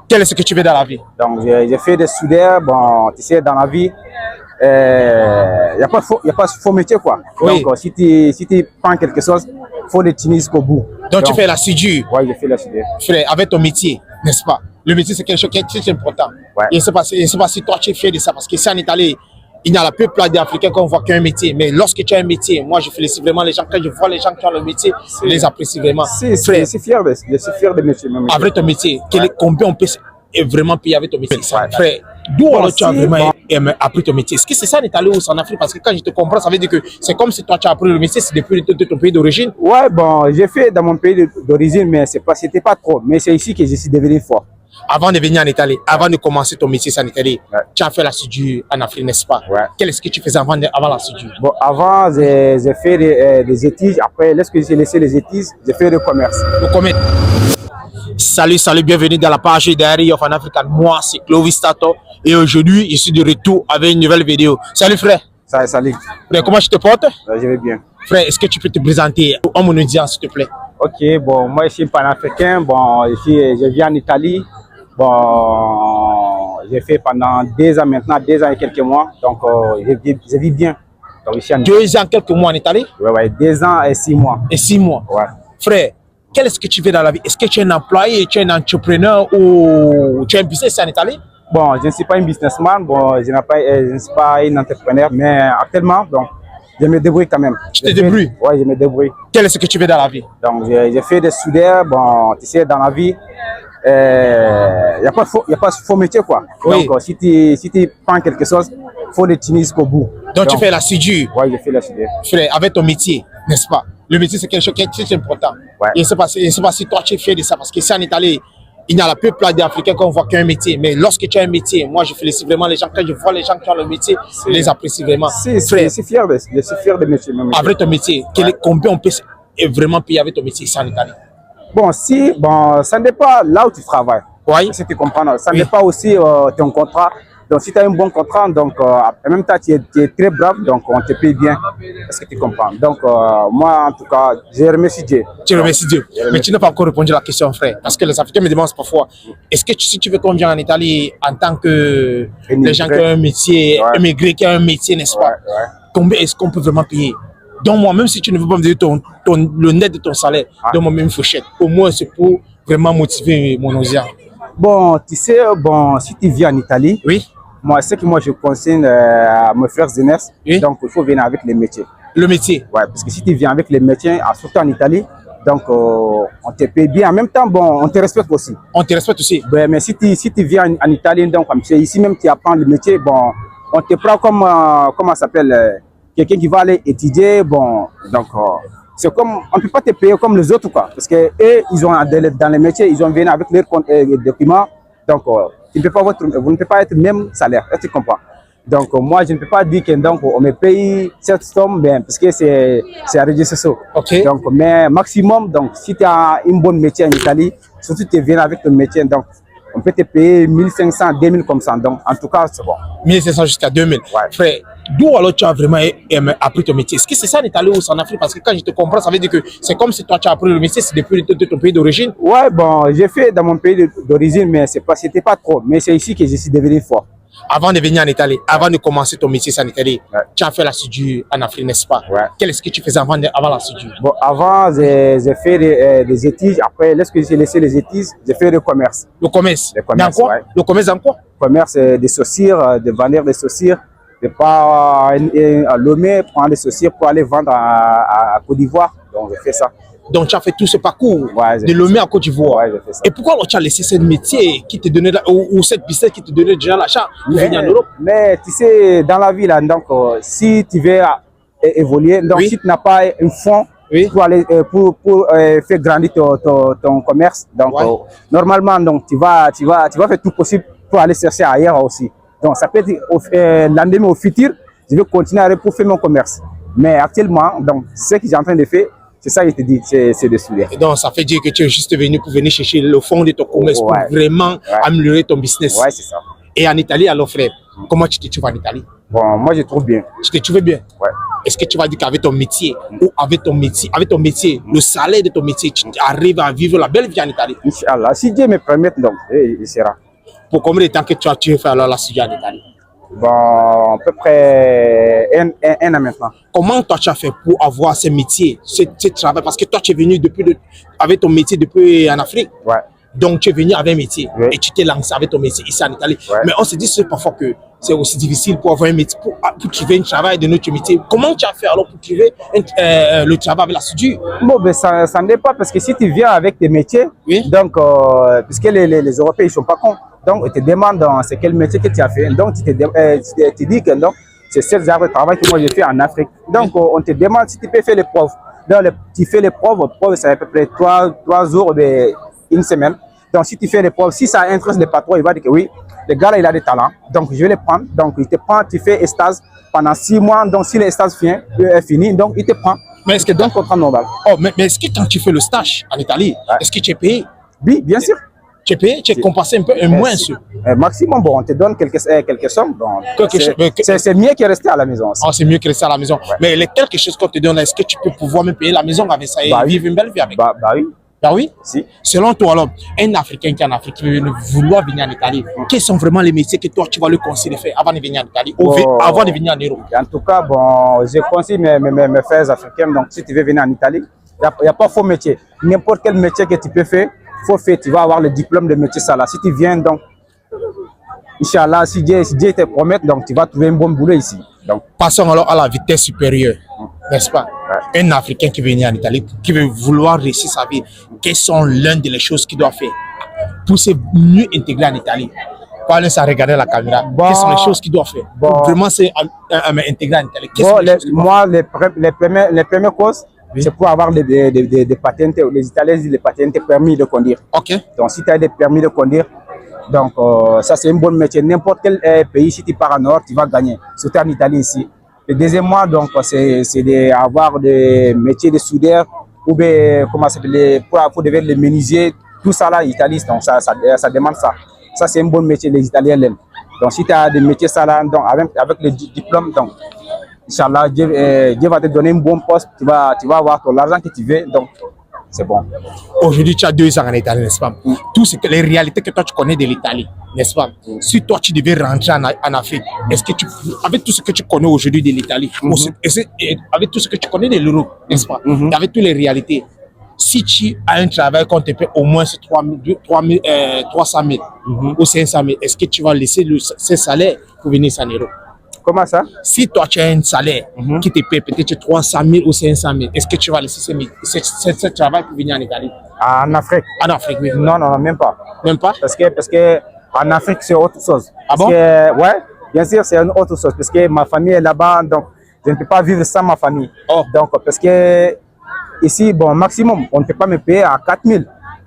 Quel est ce que tu veux dans la vie? Donc, j'ai fait des soudeurs. Bon, tu sais, dans la vie, il n'y a pas de faux métier, quoi. Oui. Donc, si tu prends quelque chose, il faut le tenir jusqu'au bout. Donc, tu fais la soudure. Oui, j'ai fait la soudure. Frère, avec ton métier, n'est-ce pas? Le métier, c'est quelque chose qui est très important. Ouais. Et je ne sais pas si toi, tu es fier de ça. Parce que ici, en Italie, il y a la plupart des Africains qu'on voit qu'un métier. Mais lorsque tu as un métier, moi, je félicite vraiment les gens. Quand je vois les gens qui ont le métier, je les apprécie vraiment. Je suis fier de métier. Avec ton métier, combien on peut vraiment payer avec ton métier? Ouais. Frère, d'où alors tu as vraiment appris ton métier? Est-ce que c'est ça en Italie ou c'est en Afrique? Parce que quand je te comprends, ça veut dire que c'est comme si toi tu as appris le métier, c'est depuis ton pays d'origine. Ouais, bon, j'ai fait dans mon pays d'origine, mais c'était pas trop. Mais c'est ici que je suis devenu fort. Avant de venir en Italie, avant de commencer ton métier en Italie, tu as fait la soudure en Afrique, n'est-ce pas? Ouais. Qu'est-ce que tu faisais avant la soudure? Bon, avant, j'ai fait des études. Après, lorsque j'ai laissé les études, j'ai fait le commerce. Le commerce. Salut, bienvenue dans la page Diary of an African. Moi, c'est Clovis Tato et aujourd'hui, je suis de retour avec une nouvelle vidéo. Salut frère. Salut. Frère, comment je te porte? Je vais bien. Frère, est-ce que tu peux te présenter en mon audience, s'il te plaît? Ok, bon, moi je suis panafricain. Bon, je vis en Italie. Bon, j'ai fait pendant 2 ans maintenant, 2 ans et quelques mois. Donc, je vis bien. Donc, ici en 2 ans, quelques mois en Italie? Ouais, 2 ans et 6 mois. Et 6 mois? Ouais. Frère, quel est-ce que tu fais dans la vie? Est-ce que tu es un employé, tu es un entrepreneur ou tu es un business en Italie? Bon, je ne suis pas un businessman, bon, je ne suis pas un entrepreneur, mais actuellement, donc, je me débrouille quand même. Tu te débrouilles? Oui, je me débrouille. Quel est ce que tu fais dans la vie? Donc, j'ai fait des soudeurs, bon, tu sais, dans la vie, il n'y a pas de faux métier, quoi. Oui. Donc, si tu prends quelque chose, il faut le tenir jusqu'au bout. Donc, tu fais la soudure? Oui, je fais la soudure. Frère, avec ton métier, n'est-ce pas? Le métier, c'est quelque chose qui est très important. Ouais. Et je ne sais pas si toi, tu es fier de ça. Parce que ici, en Italie, il y a la plupart des Africains qu'on voit qu'un métier. Mais lorsque tu as un métier, moi, je félicite vraiment les gens. Quand je vois les gens qui ont le métier, je les apprécie vraiment. Je suis fier de métier. Avec ton métier, combien on peut vraiment payer avec ton métier ici en Italie? Bon, ça dépend là où tu travailles. Oui. Si tu comprends, ça dépend aussi ton contrat. Donc, si tu as un bon contrat, donc en même temps, tu es très brave, donc on te paye bien. Est-ce que tu comprends? Donc, moi, en tout cas, je remercie Dieu. Tu remercies Dieu. Mais tu n'as pas encore répondu à la question, frère. Parce que les Africains me demandent parfois, est-ce que si tu veux qu'on vienne en Italie en tant que les gens qui ont un métier, immigrés qui ont un métier, n'est-ce pas? Combien est-ce qu'on peut vraiment payer? Donc, moi, même si tu ne veux pas me dire le net de ton salaire, donne-moi même une fourchette. Au moins, c'est pour vraiment motiver mon audience. Bon, tu sais, bon, si tu vis en Italie, oui. Moi, ce que moi je conseille à mes frères jeunesse, donc il faut venir avec les métiers. Le métier? Ouais, parce que si tu viens avec les métiers, surtout en Italie, donc on te paye bien. En même temps, bon, on te respecte aussi. On te respecte aussi? Ouais, mais si tu viens en Italie, donc comme tu es ici même, tu apprends le métier, bon, on te prend comme, comment ça s'appelle, quelqu'un qui va aller étudier, bon, donc c'est comme, on ne peut pas te payer comme les autres, quoi. Parce que eux, ils ont dans les métiers, ils ont venu avec leurs documents, donc vous ne pouvez pas être même salaire, est-ce que tu comprends? Donc moi, je ne peux pas dire que donc, on me paye cette somme, bien, parce que c'est à région sociale. Okay. Donc, mais maximum, donc si tu as une bonne métier en Italie, surtout tu viens avec ton métier, donc on peut te payer 1500, 2000 comme ça. Donc en tout cas, c'est bon. 1500 jusqu'à 2000. Ouais. Frère, d'où alors tu as vraiment appris ton métier? Est-ce que c'est ça en Italie ou c'est en Afrique? Parce que quand je te comprends, ça veut dire que c'est comme si toi tu as appris le métier, c'est depuis ton pays d'origine. Ouais, bon, j'ai fait dans mon pays d'origine, mais c'était pas trop. Mais c'est ici que je suis devenu fort. Avant de venir en Italie, avant de commencer ton métier en Italie, tu as fait la soudure en Afrique, n'est-ce pas? Ouais. Quel est-ce que tu faisais avant la soudure? Bon, avant, j'ai fait des études. Après, lorsque j'ai laissé les études, j'ai fait le commerce. Le commerce? Dans quoi? Ouais. Le commerce en quoi? Le commerce des chaussures, de vendre des chaussures. De pas à Lomé, prendre des chaussures pour aller vendre à Côte d'Ivoire. Donc, j'ai fait ça. Donc, tu as fait tout ce parcours de Lomé à Côte d'Ivoire. Ouais, j'ai fait ça. Et pourquoi tu as laissé ce métier qui te donnait, ou cette business qui te donnait déjà l'achat pour venir en Europe? Mais tu sais, dans la vie, là, donc, si tu veux évoluer, donc si tu n'as pas un fonds pour aller pour faire grandir ton commerce, donc normalement, donc, tu vas faire tout possible pour aller chercher ailleurs aussi. Donc, ça peut être l'année au futur, je vais continuer pour faire mon commerce. Mais actuellement, donc, ce que j'ai en train de faire, c'est ça que je te dis, c'est de soudure. Donc, ça fait dire que tu es juste venu pour venir chercher le fond de ton commerce pour vraiment améliorer ton business. Ouais, c'est ça. Et en Italie, alors frère, comment tu te trouves en Italie? Bon, moi, je trouve bien. Tu te trouves bien? Ouais. Est-ce que tu vas dire qu'avec ton métier, ou avec ton métier, le salaire de ton métier, tu arrives à vivre la belle vie en Italie? Inch'Allah, si Dieu me permet, donc, il sera. Pour combien de temps que tu veux faire alors la studio en Italie? Bon, à peu près un an maintenant. Comment toi tu as fait pour avoir ce métier, ce travail? Parce que toi tu es venu avec ton métier depuis en Afrique. Ouais. Donc tu es venu avec un métier, oui, et tu t'es lancé avec ton métier ici en Italie. Ouais. Mais on se dit parfois que c'est aussi difficile pour avoir un métier, pour trouver un travail de notre métier. Comment tu as fait alors pour trouver le travail avec la studio? Bon, ben ça ne dépend parce que si tu viens avec des métiers, oui, donc, puisque les Européens ils sont pas cons, donc ils te demandent c'est quel métier que tu as fait. Donc tu dis que donc, c'est ce genre de travail que moi j'ai fait en Afrique. Donc oui, on te demande si tu peux faire les preuves. Donc tu fais les preuves, c'est à peu près 3 jours, une semaine. Donc si tu fais les preuves, si ça intéresse le patron, il va dire que oui, le gars là il a des talents, donc je vais les prendre. Donc il te prend, tu fais stage pendant 6 mois, donc si le stage est fini, donc il te prend. Mais est-ce que donc contrat normal. Oh, mais est-ce que quand tu fais le stage en Italie, ouais, est-ce que tu es payé? Oui, bien sûr. Tu es payé, tu es compensé un peu, moins sûr. Maximum, bon, on te donne quelques sommes. Bon, c'est mieux que rester à la maison. Oh, c'est mieux que rester à la maison. Ouais. Mais les quelque chose qu'on te donne, est-ce que tu peux pouvoir me payer la maison avec ça et vivre une belle vie avec? Bah oui. Ah oui? Si. Selon toi, alors, un Africain qui est en Afrique qui veut vouloir venir en Italie, quels sont vraiment les métiers que toi tu vas lui conseiller de faire avant de venir en Italie, ou avant de venir en Europe? En tout cas, bon, je conseille mes frères africains, donc si tu veux venir en Italie, il n'y a pas faux métier. N'importe quel métier que tu peux faire, faut faire, tu vas avoir le diplôme de métier ça là. Si tu viens, donc, Inch'Allah, si Dieu te promet, donc tu vas trouver un bon boulot ici. Donc, passons alors à la vitesse supérieure, n'est-ce pas? Ouais. Un Africain qui veut venir en Italie, qui veut vouloir réussir sa vie, quelles sont l'une des choses qu'il doit faire pour se mieux intégrer enItalie? Parlez sans regarder la caméra. Bon, quelles sont les choses qu'il doit faire pour vraiment s'intégrer en Italie? Bon, moi, les premières causes, oui, c'est pour avoir des patentes. Les Italiens disent les patentes permis de conduire. Ok. Donc, si tu as des permis de conduire, donc ça c'est un bon métier. N'importe quel pays, si tu pars en Europe, tu vas gagner. Surtout en Italie ici. Le deuxième mois, donc c'est d'avoir des métiers de soudeur ou bien comment ça s'appelle pour devenir le menuisier. Tout ça là, Italie, donc ça demande ça. Ça c'est un bon métier, les Italiens l'aiment. Donc si tu as des métiers ça là, donc avec le diplôme, donc Inch'Allah, Dieu va te donner un bon poste, tu vas avoir ton argent que tu veux, donc c'est bon. Aujourd'hui, tu as 2 ans en Italie, n'est-ce pas? Tout ce que les réalités que toi tu connais de l'Italie, n'est-ce pas? Si toi tu devais rentrer en Afrique, est-ce que avec tout ce que tu connais aujourd'hui de l'Italie, avec tout ce que tu connais de l'Europe, n'est-ce pas? Avec toutes les réalités, si tu as un travail qu'on te paie au moins 300 000 ou 500 000, est-ce que tu vas laisser ce salaire pour venir en Europe? Comment ça? Si toi tu as un salaire qui te paie peut-être 300 000 ou 500 000, est-ce que tu vas laisser ce travail pour venir en Italie? En Afrique? En Afrique, oui. Non, même pas. Même pas? Parce que en Afrique, c'est autre chose. Ah bon? Ouais, bien sûr, c'est une autre chose. Parce que ma famille est là-bas, donc je ne peux pas vivre sans ma famille. Oh. Donc, parce que ici, bon, maximum, on ne peut pas me payer à 4 000.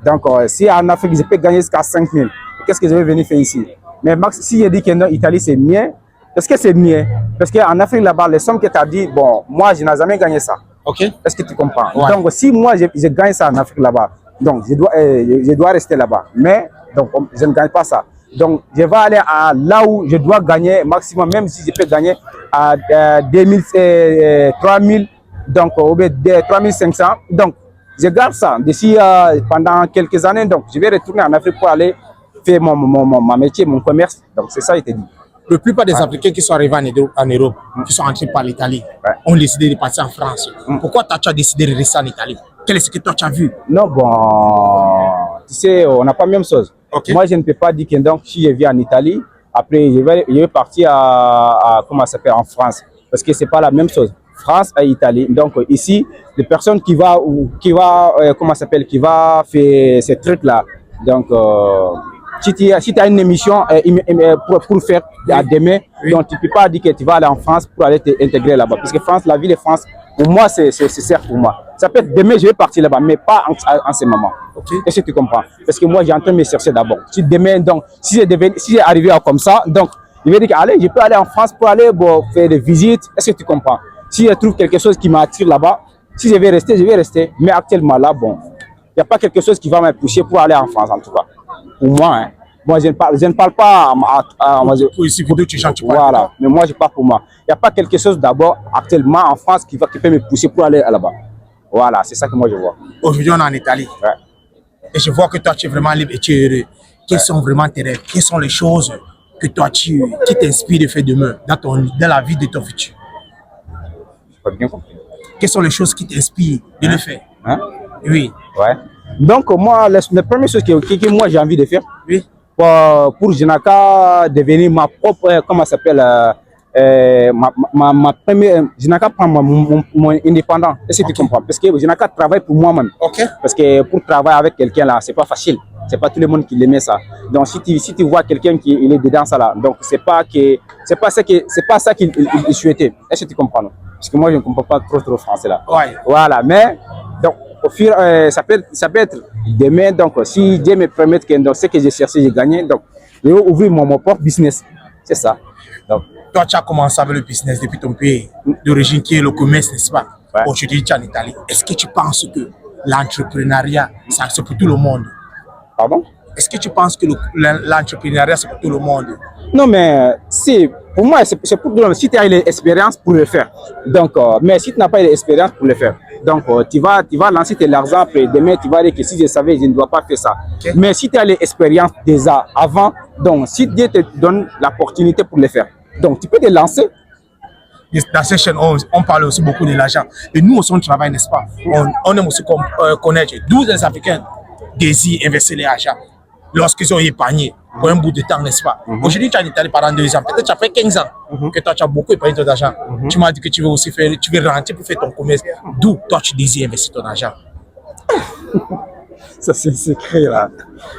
Donc, si en Afrique, je peux gagner jusqu'à 5 000, qu'est-ce que je vais venir faire ici? Mais si je dis que non, Italie, c'est mieux, est-ce que c'est mieux? Parce qu'en Afrique, là-bas, les sommes que tu as dit, bon, moi, je n'ai jamais gagné ça. Ok. Est-ce que tu comprends? Ouais. Donc, si moi, je gagne ça en Afrique, là-bas, donc, je dois rester là-bas. Mais, donc, je ne gagne pas ça. Donc, je vais aller là où je dois gagner maximum, même si je peux gagner à 2 000, 3 000, donc, ou bien 3 500. Donc, je garde ça. D'ici, pendant quelques années, donc, je vais retourner en Afrique pour aller faire mon métier, mon commerce. Donc, c'est ça, je te dis. La plupart des Africains qui sont arrivés en Europe, qui sont entrés par l'Italie, ont décidé de partir en France. Pourquoi tu as décidé de rester en Italie? Quel est ce que toi tu as vu? Non, bon, tu sais, on n'a pas la même chose. Okay. Moi, je ne peux pas dire que donc, si je vis en Italie, après, je vais partir comment ça s'appelle, en France. Parce que ce n'est pas la même chose. France et Italie. Donc, ici, les personnes qui va comment ça s'appelle, qui va faire ces trucs-là. Donc, si tu as une émission pour faire à demain, donc tu ne peux pas dire que tu vas aller en France pour aller t'intégrer là-bas. Parce que France, la ville de France, pour moi, c'est certes pour moi. Ça peut être demain, je vais partir là-bas, mais pas en ce moment. Okay. Est-ce que tu comprends? Parce que moi, j'ai en train de me chercher d'abord. Si demain, donc, si j'ai arrivé comme ça, donc, je vais dire que allez, je peux aller en France pour aller faire des visites. Est-ce que tu comprends? Si je trouve quelque chose qui m'attire là-bas, si je vais rester, je vais rester. Mais actuellement, là, bon, il n'y a pas quelque chose qui va me pousser pour aller en France, en tout cas. Pour moi, hein. Bon, je ne parle pas Pour ici, pour tu chantes, tu parles. Voilà, mais moi, je parle pour moi. Il n'y a pas quelque chose d'abord, actuellement, en France, qui peut me pousser pour aller là-bas. Voilà, c'est ça que moi, je vois. Aujourd'hui, on est en Italie. Ouais. Et je vois que toi, tu es vraiment libre et tu es heureux. Quels sont vraiment tes rêves? Quelles sont les choses que toi, qui t'inspirent de faire demain, dans la vie de ton futur? Je pas bien compris. Quelles sont les choses qui t'inspirent de le faire? Hein? Oui. Ouais. Donc, moi, la première chose que moi, j'ai envie de faire, Oui. pour Jinaka devenir ma propre, comment ça s'appelle, ma première, Jinaka prend mon indépendant. Est-ce que tu comprends? Parce que Jinaka travaille pour moi-même. Ok. Parce que pour travailler avec quelqu'un là, c'est pas facile. C'est pas tout le monde qui l'aimait ça. Donc si tu vois quelqu'un qui il est dedans ça là, donc c'est pas ça qu'il souhaitait. Est-ce que tu comprends? Non? Parce que moi je ne comprends pas trop français là. Ouais. Voilà, mais donc au fur ça peut être demain, donc si Dieu me permet que donc, ce que j'ai cherché, j'ai gagné, donc je vais ouvrir mon propre business. C'est ça. Donc, toi, tu as commencé avec le business depuis ton pays d'origine qui est le commerce, n'est-ce pas? Ouais. Aujourd'hui, tu es en Italie. Est-ce que tu penses que l'entrepreneuriat, c'est pour tout le monde? pardon? Est-ce que tu penses que l'entrepreneuriat, c'est pour tout le monde? Non, mais si, pour moi, c'est pour tout le monde. Si tu as l'expérience pour le faire. Donc, mais si tu n'as pas l'expérience pour le faire, donc tu vas lancer tes argent, après demain tu vas dire que si je savais, je ne dois pas faire ça. Okay. Mais si tu as l'expérience déjà avant, donc si Dieu te donne l'opportunité pour le faire, donc tu peux te lancer. Dans cette chaîne, on parle aussi beaucoup de l'argent. Et nous aussi, on travaille, n'est-ce pas? On aime aussi connaître d'où les Africains désirent investir l'argent lorsqu'ils ont épargné pour un bout de temps, n'est-ce pas? Aujourd'hui, tu es en Italie pendant 2 ans. Peut-être tu as fait 15 ans que toi, tu as beaucoup épargné ton argent. Tu m'as dit que tu veux aussi rentrer pour faire ton commerce. D'où toi, tu désires investir ton argent? Ça, c'est un secret là.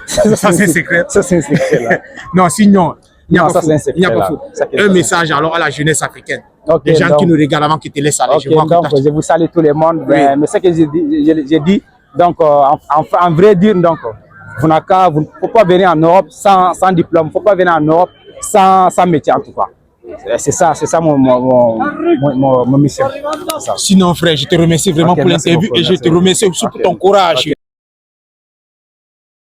Ça, c'est un secret. Ça, c'est un secret là. Non, sinon, il n'y a pas c'est un secret. Un message alors à la jeunesse africaine. Okay, les gens donc, qui nous regardent avant qu'ils te laissent aller. Okay, je vous salue tout le monde. Oui. Mais ce que j'ai dit, donc, en vrai dire, donc, il ne faut pas venir en Europe sans diplôme, il ne faut pas venir en Europe sans métier en tout cas. C'est ça mon mission. Sinon, frère, je te remercie vraiment pour l'interview et je te remercie aussi pour ton courage.